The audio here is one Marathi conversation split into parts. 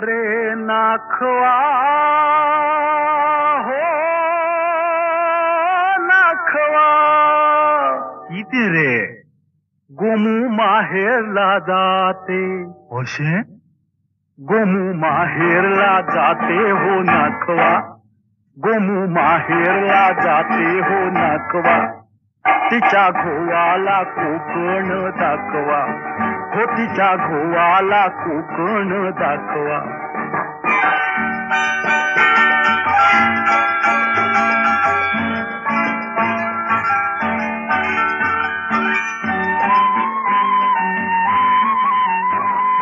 रे नाखवा हो नाखवा इथे रे गोमू माहेरला जाते होशे गोमू माहेरला जाते हो नाखवा गोमू माहेरला जाते हो नाखवा तिच्या घोवाला कोकण दाखवा हो तिच्या घोवाला कोकण दाखवा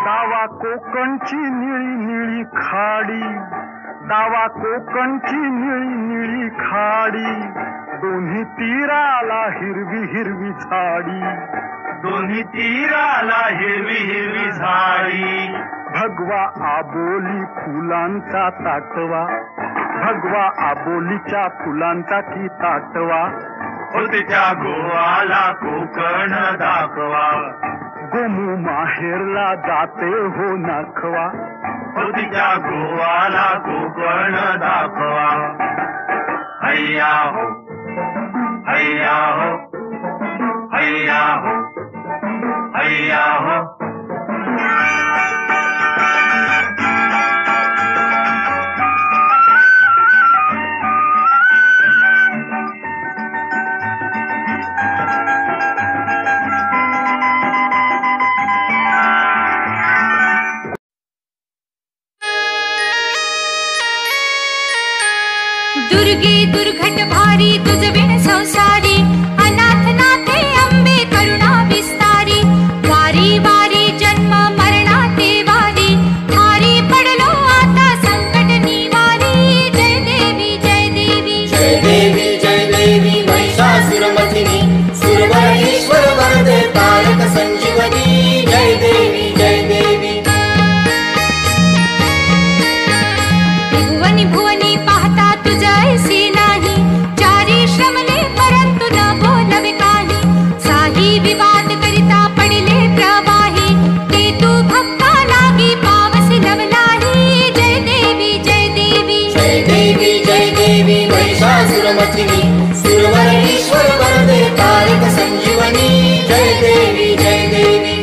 दावा कोकणची निळी निळी खाडी दावा कोकणची निळी निळी खाडी दोन्ही तीराला हिरवी हिरवी झाडी दोन्ही तीराला हिरवी हिरवी झाडी भगवा आबोली फुलांचा ताटवा भगवा आबोलीच्या फुलांचा की ताटवा हो तिच्या गोवाला कोकण दाखवा गोमू माहेरला जाते हो नाखवा हो तिच्या गोवाला कोकण दाखवा हैया हो हैया हो हैया हो हैया हो दुर्गे दुर्घट भारी तुझ विण संसारी अनाथ नाथे अंबे करुणा विस्तारी वारी वारी जन्म मरणाते वारी थारी पडलो आता संकट निवारी जय देवी जय देवी जय देवी जय देवी महिषासुरमर्दिनी सुरवर ईश्वर वरदे तारक संजीवनी जय देवी जय देवी भुवनी भुवनी पाहता तुझ ऐसी नाही चारी श्रमले परंतु न बोलवे काही साही विवाद करिता पडले प्रवाही ते तू भक्ता लागी पावसी लवलाही जय देवी जय देवी जय देवी जय देवी महिषासुरमर्दिनी सुरवर ईश्वर वरदे तारक संजीवनी जय देवी जय देवी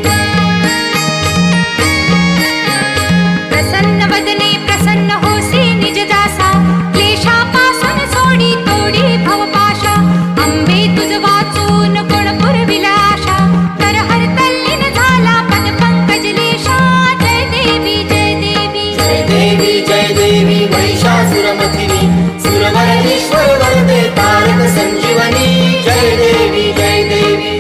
प्रसन्न वदने प्रसन्न होसी निज दासा क्लेशापासून सोडी तोडी भवपाशा अंबे तुझ वाचून कोण पुरविला आशा तर हर तल्लीन झाला पद पंकज लेशा जय देवी जय देवी जय देवी जय देवी महिषासुरमर्दिनी सुरवर ईश्वर वरदे तारक संजीवनी जय देवी जय देवी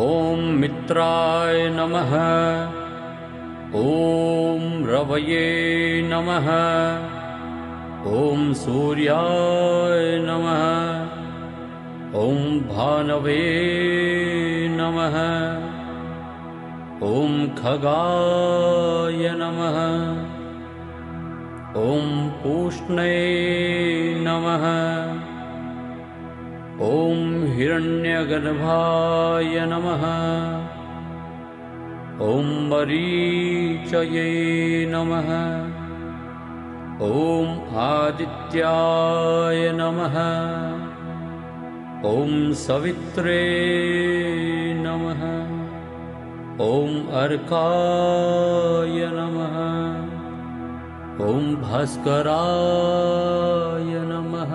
ओम मित्राय नमः ओम रवये नमः ओम सूर्याय नमः ओम भानवे नमः ओम खगाय नमः ओम पूष्णे नमः ओम हिरण्यगर्भाय नमः ओम मरीचये नमः ओम आदित्याय नमः ओम सवित्रे नमः ओम अर्काय नमः ओम भास्कराय नमः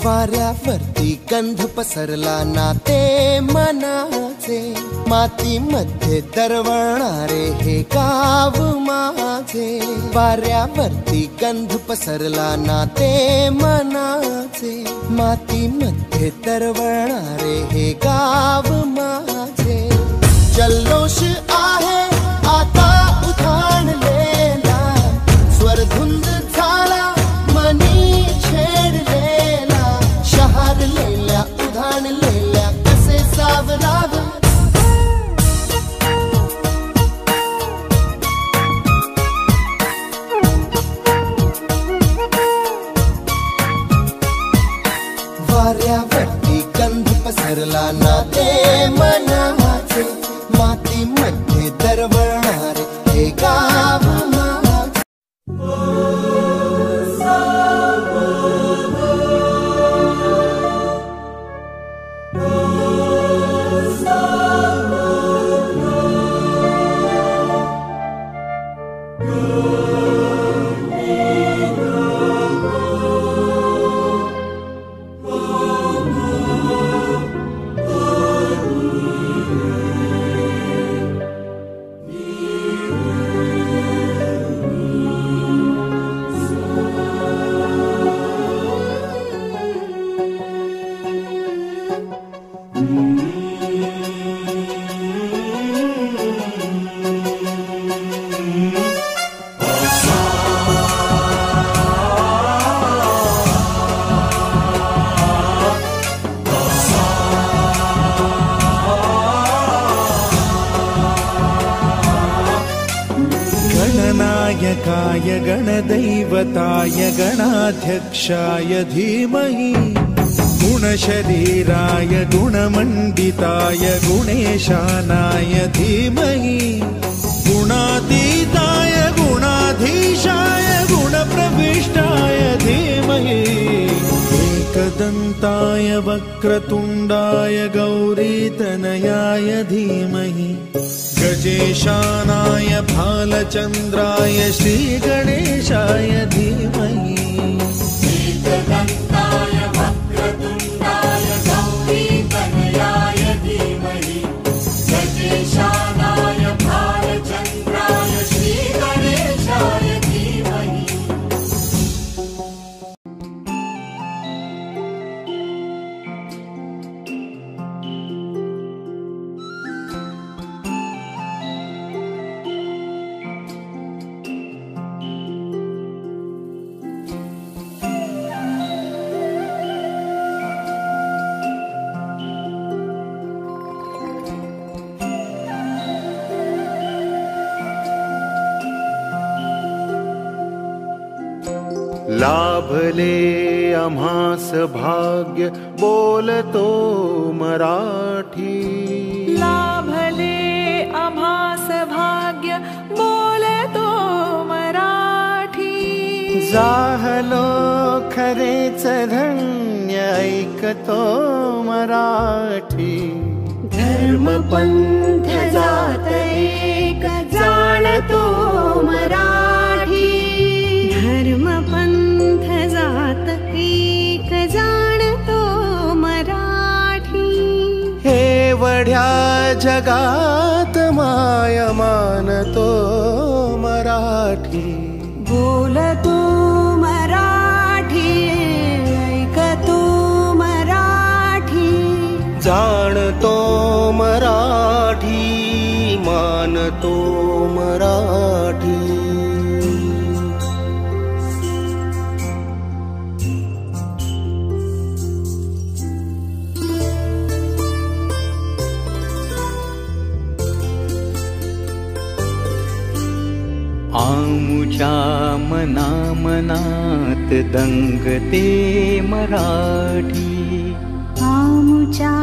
वाऱ्यावरती गंध पसरला ना ते मनाचे, मातीमध्ये दरवळणारे हे गाव माझे. वाऱ्यावरती गंध पसरला ना ते मनाचे, मातीमध्ये दरवळणारे हे गाव माझे. जल्लोष आहे आता उधाणलेला, स्वरधुंद झाला मनी छेडलेला. शहारलेल्या उधाणलेल्या कसे सावरावे. वाऱ्यावरती गंध पसरला ना ते मनाचे, मातीमध्ये दरवळणारे हे गाव माझे. गणनायकाय गणदैवताय गणाध्यक्षाय धीमहि, गुणशरीराय गुणमण्डिताय गुणेशानाय धीमहि, गुणातीताय गुणाधीशाय गुणप्रविष्टाय धीमहि, एकदन्ताय वक्रतुण्डाय गौरीतनयाय धीमहि, गजेशानाय भालचन्द्राय श्रीगणेशाय धीमहि. एकदन्ताय वक्रतुण्डाय गौरीतनयाय धीमहि, गजेशानाय भालचन्द्राय श्रीगणेशाय धीमहि. लाभले आम्हास भाग्य बोलतो मराठी. लाभले आम्हास भाग्य बोलतो मराठी. जाहलो खरेच धन्य ऐकतो मराठी. धर्म पंथ जात एक जाणतो मराठी. धर्म पंथ जात एक जाणतो मराठी. हे वढ्या जगात माया मानतो मराठी. बोलतो मराठी, ऐकतो मराठी. जाणतो मराठी, मानतो मराठी. आमुच्या मनामनात दंगते मराठी. आमुच्या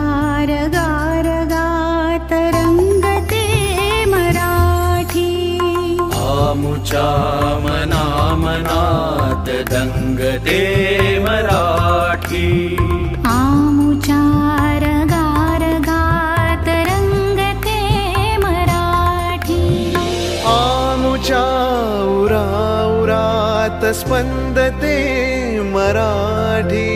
रगारगात रंगते मराठी. आमुच्या मनामनात दंगते मराठी. आमुच्या रगारगात रंगते मराठी. आमुच्या उराउरात स्पंदते मराठी.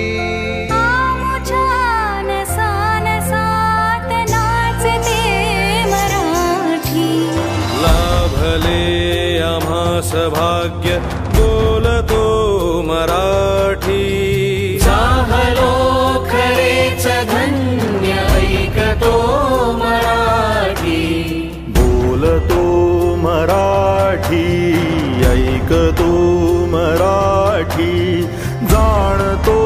आम्हास भाग्य बोलतो मराठी. झालो खरेच धन्य ऐकतो मराठी. बोलतो मराठी ऐकतो मराठी जाणतो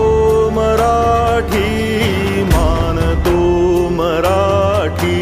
मराठी मानतो मराठी.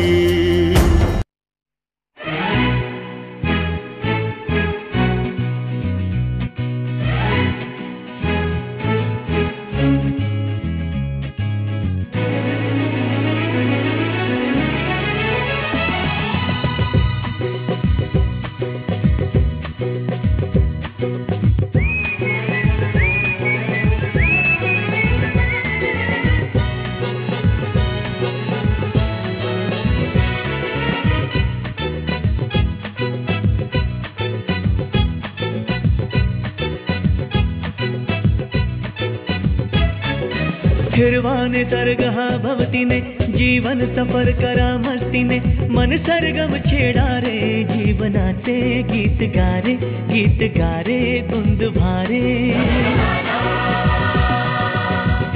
फिरवाने सर्ग हा भवतीने जीवन सफर करा मस्तीने मन सरगम छेडा रे जीवनाचे गीत गारे धुंद भारे.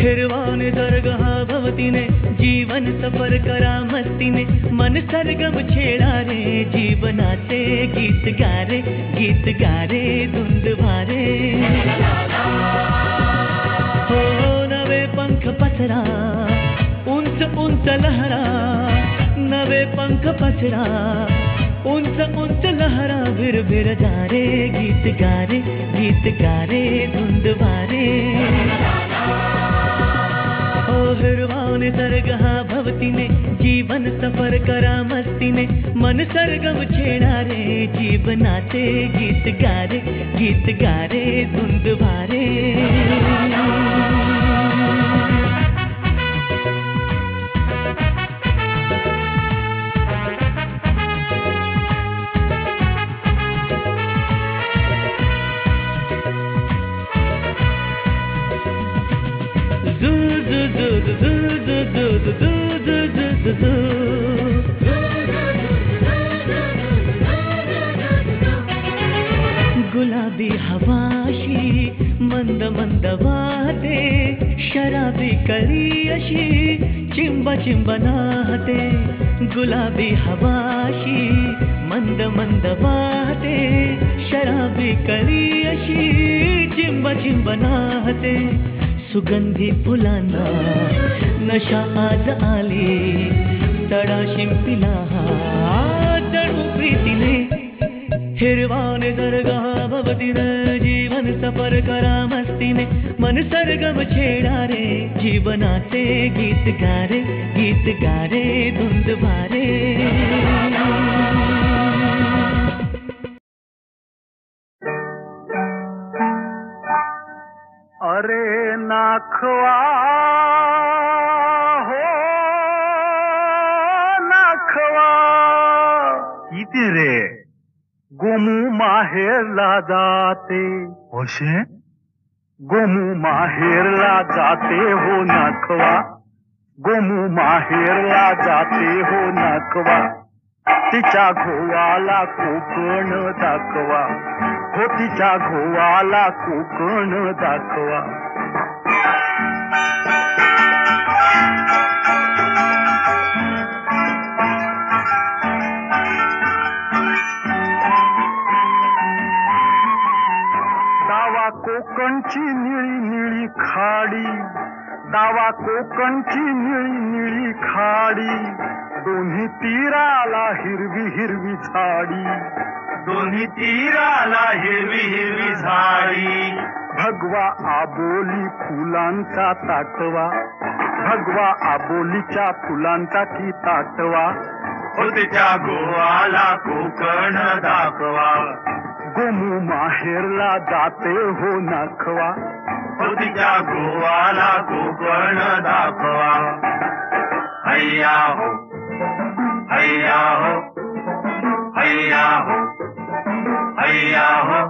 फिरवाने सर्ग हा भवतीने जीवन सफर करा मस्तीने मन सरगम छेडा रे जीवनाचे गीत गारे धुंद भारे. हो नवे पंख पसरा उंच उंच लहरा नवे पंख पसरा उंच उंच लहरा भिर जा रे गीत गारे धुंद भारे. ओ हिरवाने सर्ग हा भवतीने जीवन सफर करा मस्तीने मन सरगम छेडा रे जीवनाचे गीत गारे धुंद भारे. गुलाबी हवाशी मंद मंद वाहते शराबी कळी अशी चिंब नाहते. गुलाबी हवाशी मंद मंद वाहते शराबी कळी अशी चिंब नाहते. सुगंधी फुलांना नशा आज आली तडा शिंपिला जणू प्रीतीने. हिरवाने सर्ग हा भवतीने जीवन सफर करा मस्तीने मन सरगम छेडा रे जीवनाचे गीत गारे धुंद भारे. अरे नाखवा हो नाखवा इथे रे गोमू माहेरला जाते. होशे गोमू माहेरला जाते हो नाखवा गोमू माहेरला जाते हो नाखवा. तिच्या घोवाला कोकण दाखवा हो तिच्या घोवाला कोकण दाखवा. दावा कोकणची निळी निळी खाडी दावा कोकणची निळी निळी खाडी दोन्ही तीराला हिरवी हिरवी झाडी दोन्ही तीराला हिरवी हिरवी झाडी. भगवा आबोली फुलांचा ताटवा भगवा आबोलीच्या फुलांचा की ताटवा हो तिच्या गोवाला कोकण दाखवा. गोमू माहेरला जाते हो नाखवा हो तिच्या गोवाला कोकण दाखवा. हैया हो हैया हो हैया हो हैया हो.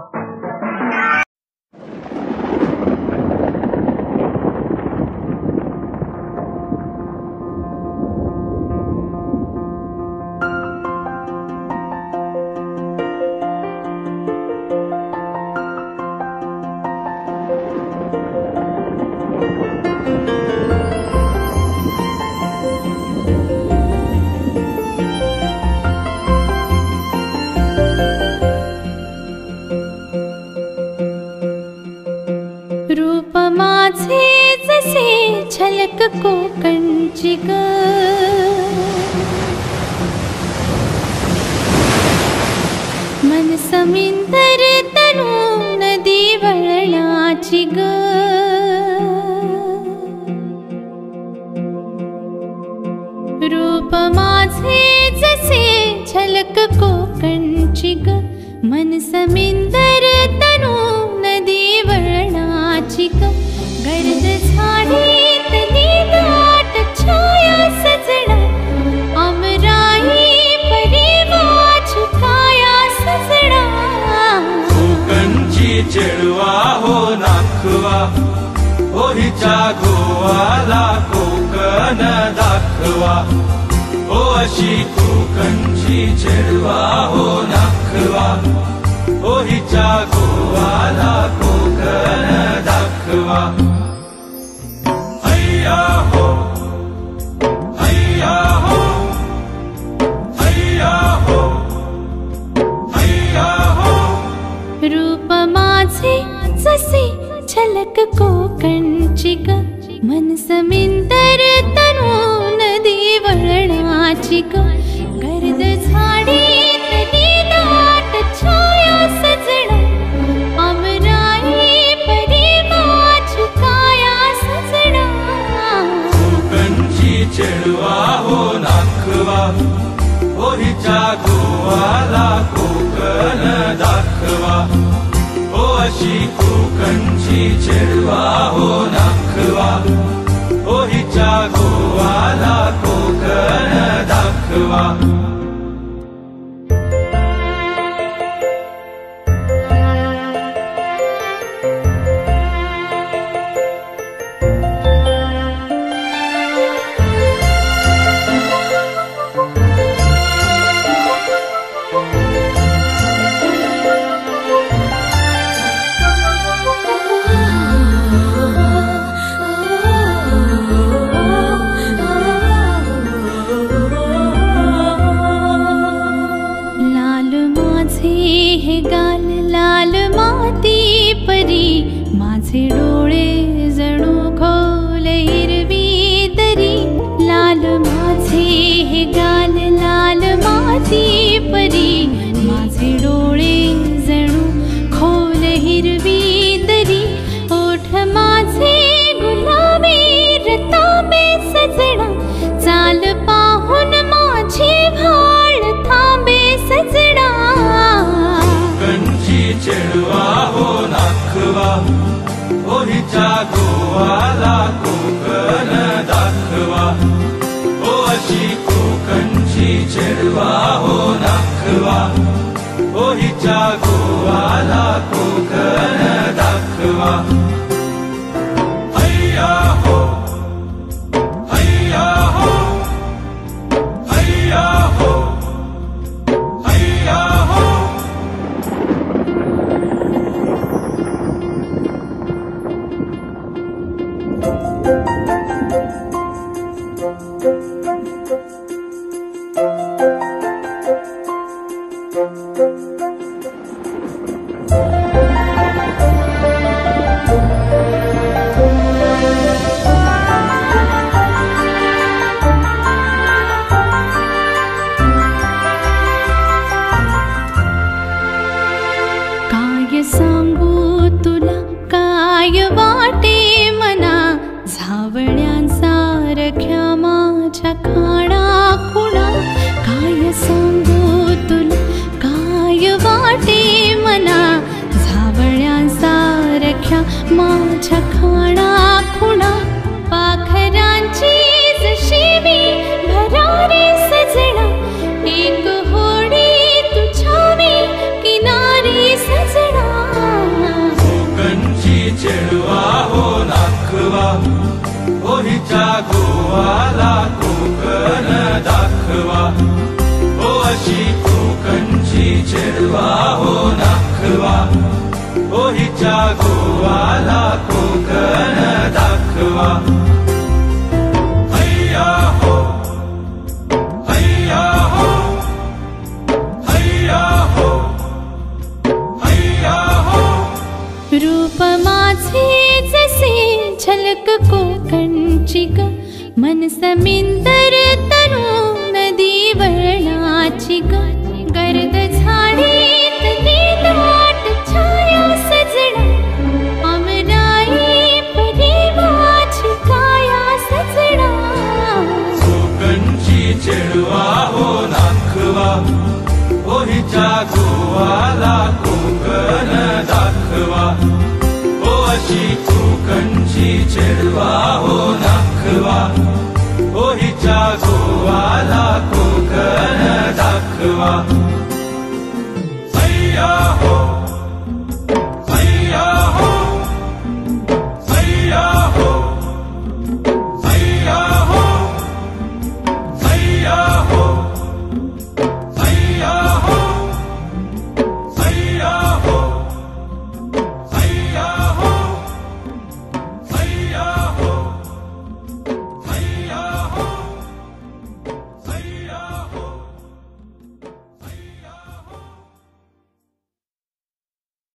रूप माझे जसे झलक कोकणची ग, मन समिंदर तनू नदी वळणाची ग, रूप माझे जसे झलक कोकणची ग, मन समिंदर तनू नदी वळणाची ग, गर्द झाडीतली दाट छाया सजना, अमराई परी माझी काया सजना, कोकणची चेडवा हो नाखवा, हो हिच्या गोवाला कोकण दाखवा, हो अशी कोकणची चेडवा हो नाखवा, हो हिच्या गोवाला कोकण दाखवा. हैया हो, हैया हो, हैया हो, हैया हो. रूप माझे जसे झलक कोकणची ग, मन समिंदर तनू नदी वळणाची ग, गर्द झाडीतली दाट छाया सजना, अमराई परी माझी काया सजना, कोकणची चेडवा हो नाखवा, हो हिच्या गोवाला कोकण दाखवा, हो अशी कोकणची चेडवा हो नाखवा, हो हिच्या गोवाला कोकण दाखवा. माझे डोळे जणू खोल हिरवी दरी, लाल माझे हे गाल लाल माती परी, माझे डोळे जणू खोल हिरवी दरी, ओठ माझे गुलाबी रतांबे सजना, चाल पाहून माझी भाळ थांबे सजना, कोकणची चेडवा हो नाखवा, हो हिच्या गोवाला कोकण दाखवा, हो अशी कोकणची चेडवा हो नाखवा, हो हिच्या गोवाला कोकण दाखवा. हैया हो, हैया हो, हैया हो, हैया हो. काय सांगू तुला काय वाटे मना, झावळ्यांसारख्या माझ्या खाणा खुणा, काय सांगू तुला काय वाटे मना, झावळ्यांसारख्या माझ्या खाणा खुणा, पाखरांची जशी मी भरारी सजना, एक होडी तुझ्यावी किनारी सजना, कोकणची चेडवा हो नाखवा, हो हिच्या गोवाला कोकण दाखवा, हो अशी कोकणची चेडवा हो नाखवा, हो हिच्या गोवाला कोकण दाखवा. हैया हो, हैया हो, हैया हो, हैया हो. रूप माझे झलक कोकणची ग मन समिंदर तनु नदी वर्णाची ग गर्द झाडीत नीलाट छाया सजना अमराई परी माझी काया सजना कोकणची चेडवा हो नाखवा ओ हिच्या गोवाला कोकण दाखवा ओ अशी कोकणची चेडवा हो नाखवा ओ हिच्या गोवाला कोकण दाखवा अय्या हो